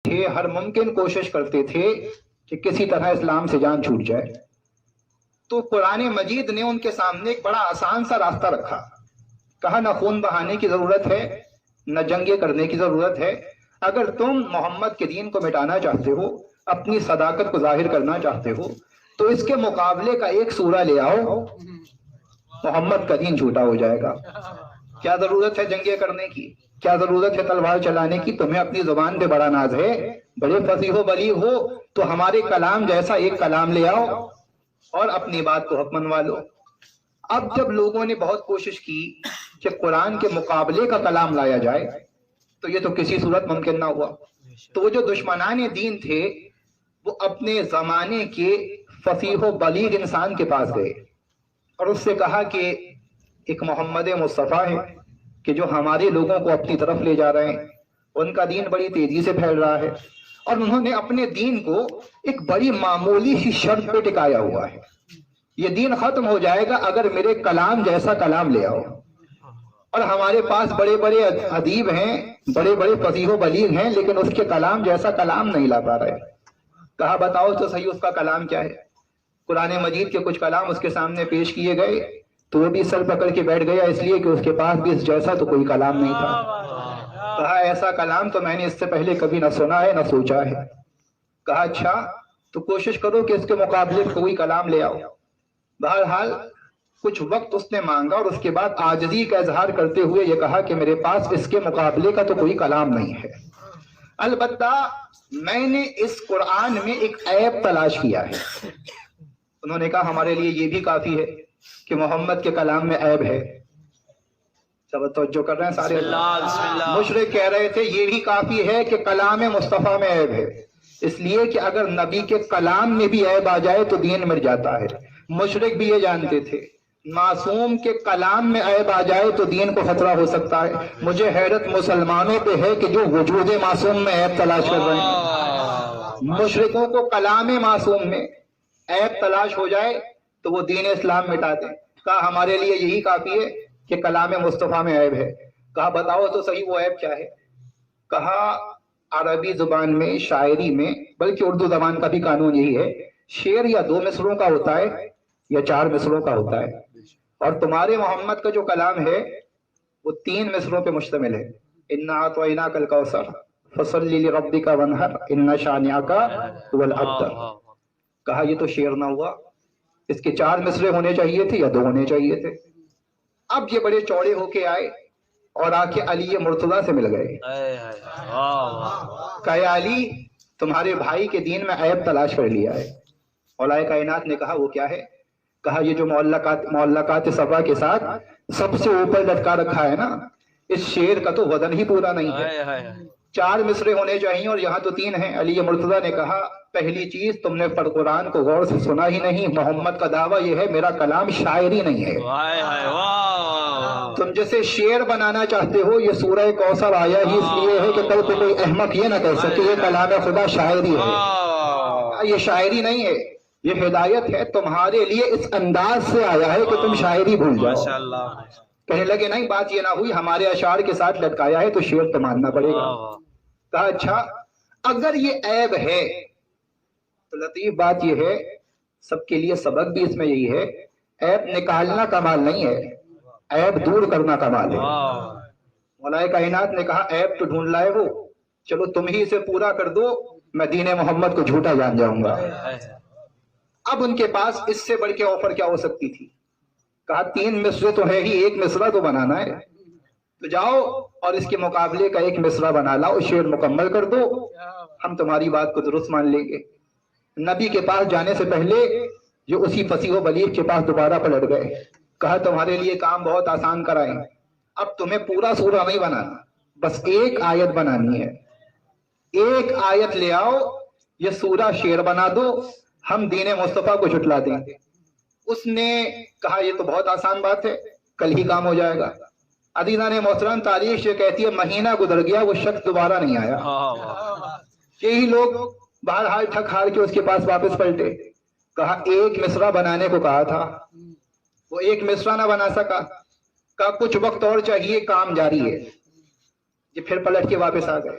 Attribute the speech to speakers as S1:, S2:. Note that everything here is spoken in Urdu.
S1: تھے ہر ممکن کوشش کرتے تھے کہ کسی طرح اسلام سے جان چھوٹ جائے، تو قرآن مجید نے ان کے سامنے ایک بڑا آسان سا راستہ رکھا. کہا نہ خون بہانے کی ضرورت ہے، نہ جنگیں کرنے کی ضرورت ہے. اگر تم محمد کے دین کو مٹانا چاہتے ہو، اپنی صداقت کو ظاہر کرنا چاہتے ہو، تو اس کے مقابلے کا ایک سورہ لے آؤ، محمد کا دین جھوٹا ہو جائے گا. کیا ضرورت ہے جنگیں کرنے کی؟ کیا ضرورت ہے تلوار چلانے کی؟ تمہیں اپنی زبان پہ بڑا ناز ہے، بڑے فصیح و بلیغ ہو، تو ہمارے کلام جیسا ایک کلام لے آؤ اور اپنی بات کو حق منوا لو. اب جب لوگوں نے بہت کوشش کی کہ قرآن کے مقابلے کا کلام لایا جائے، تو یہ تو کسی صورت ممکن نہ ہوا. تو وہ جو دشمنان دین تھے وہ اپنے زمانے کے فصیح و بلیغ انسان کے پاس گئے اور اس سے کہا کہ ایک محمد مصطفیٰ ہے کہ جو ہمارے لوگوں کو اپنی طرف لے جا رہے ہیں، ان کا دین بڑی تیزی سے پھیل رہا ہے، اور انہوں نے اپنے دین کو ایک بڑی معمولی سی شرط پہ ٹکایا ہوا ہے. یہ دین ختم ہو جائے گا اگر میرے کلام جیسا کلام لے آؤ. اور ہمارے پاس بڑے بڑے ادیب ہیں، بڑے بڑے فصیح و بلیغ ہیں، لیکن اس کے کلام جیسا کلام نہیں لا پا رہے. کہا بتاؤ تو صحیح اس کا کلام کیا ہے. قرآن مجید کے کچھ کلام اس کے سامنے پیش کیے گئے تو وہ بھی سر پکڑ کے بیٹھ گیا، اس لیے کہ اس کے پاس بھی اس جیسا تو کوئی کلام نہیں تھا. کہا ایسا کلام تو میں نے اس سے پہلے کبھی نہ سنا ہے نہ سوچا ہے. کہا اچھا تو کوشش کرو کہ اس کے مقابلے کوئی کلام لے آؤ. بہرحال کچھ وقت اس نے مانگا اور اس کے بعد عاجزی کا اظہار کرتے ہوئے یہ کہا کہ میرے پاس اس کے مقابلے کا تو کوئی کلام نہیں ہے، البتہ میں نے اس قرآن میں ایک عیب تلاش کیا ہے. انہوں نے کہا ہمارے لیے یہ بھی کافی ہے کہ محمد کے کلام میں عیب ہے. سب توجہ کر رہے ہیں سارے؟ مشرک کہہ رہے تھے یہ بھی کافی ہے کہ کلام مصطفیٰ میں عیب ہے، اس لیے کہ اگر نبی کے کلام میں بھی عیب آ جائے تو دین مر جاتا ہے. مشرک بھی یہ جانتے تھے معصوم کے کلام میں عیب آ جائے تو دین کو خطرہ ہو سکتا ہے. مجھے حیرت مسلمانوں پہ ہے کہ جو وجود معصوم میں عیب تلاش کر رہے ہیں. مشرکوں کو کلام معصوم میں عیب تلاش ہو جائے تو وہ دین اسلام مٹا دیں. کہا ہمارے لیے یہی کافی ہے کہ کلام مصطفیٰ میں عیب ہے. کہا بتاؤ تو صحیح وہ عیب کیا ہے. کہا عربی زبان میں، شاعری میں، بلکہ اردو زبان کا بھی قانون یہی ہے، شعر یا 2 مصروں کا ہوتا ہے یا 4 مصروں کا ہوتا ہے، اور تمہارے محمد کا جو کلام ہے وہ 3 مصروں پہ مشتمل ہے. اِنَّا أَعْطَيْنَاكَ الْكَوْثَرَ فَصَلِّ لِرَبِّكَ وَانْحَرْ إِنَّ شَانِئَكَ هُوَ الْأَبْتَرُ. کہا یہ تو شعر نہ ہوا، اس کے 4 مصرے ہونے چاہیے تھے یا 2 ہونے چاہیے تھے. اب یہ بڑے چوڑے ہو کے آئے اور آ کے علی مرتضیٰ سے مل گئے. کہا علی تمہارے بھائی کے دین میں عیب تلاش کر لیا ہے. مولا کائنات نے کہا وہ کیا ہے. کہا یہ جو معلقات سبا کے ساتھ سب سے اوپر لٹکا رکھا ہے نا، اس شعر کا تو وزن ہی پورا نہیں ہے. 4 مصرے ہونے چاہیے اور یہاں تو 3 ہیں. علی مرتضیٰ نے کہا پہلی چیز تم نے قرآن کو غور سے سنا ہی نہیں. محمد کا دعویٰ یہ ہے میرا کلام شاعری نہیں ہے. تم جیسے شعر بنانا چاہتے ہو، یہ سورہ کوثر آیا ہی اس لیے ہے کہ کل کو کوئی احمق یہ نہ کہہ سکے یہ کلام خدا شاعری ہے. یہ شاعری نہیں ہے، یہ ہدایت ہے. تمہارے لیے اس انداز سے آیا ہے کہ تم شاعری بھول جاؤ. کہنے لگے نہیں بات یہ نہ ہوئی، ہمارے اشعار کے ساتھ لٹکایا ہے تو شعر تو ماننا پڑے گا. کہا اچھا اگر یہ عیب ہے تو لطیف بات یہ ہے، سب کے لیے سبق بھی اس میں یہی ہے، عیب نکالنا کمال نہیں ہے، عیب دور کرنا کمال ہے. مولا کائنات نے کہا عیب تو ڈھونڈ لائے ہو، چلو تم ہی اسے پورا کر دو، میں دین محمد کو جھوٹا جان جاؤں گا. اب ان کے پاس اس سے بڑھ کے آفر کیا ہو سکتی تھی. کہا 3 مصرے تو ہے ہی، 1 مصرہ تو بنانا ہے، تو جاؤ اور اس کے مقابلے کا 1 مصرہ بنا لاؤ، شعر مکمل کر دو، ہم تمہاری بات کو درست مان لیں گے. نبی کے پاس جانے سے پہلے جو اسی فصیح و بلیغ کے پاس دوبارہ پلٹ گئے. کہا تمہارے لیے کام بہت آسان کرائیں، اب تمہیں پورا سورہ نہیں بنانا، بس 1 آیت بنانی ہے. 1 آیت لے آؤ، یہ سورہ شعر بنا دو، ہم دین مصطفیٰ کو جھٹلا دیں گے. اس نے کہا یہ تو بہت آسان بات ہے، کل ہی کام ہو جائے گا. عزیزان محترم تاریخ یہ کہتی ہے مہینہ گزر گیا، وہ شخص دوبارہ نہیں آیا. یہی لوگ بہرحال تھک ہار کے اس کے پاس واپس پلٹے. کہا 1 مصرع بنانے کو کہا تھا، وہ 1 مصرع نہ بنا سکا. کہا کچھ وقت اور چاہیے، کام جاری ہے. یہ پھر پلٹ کے واپس آ گئے.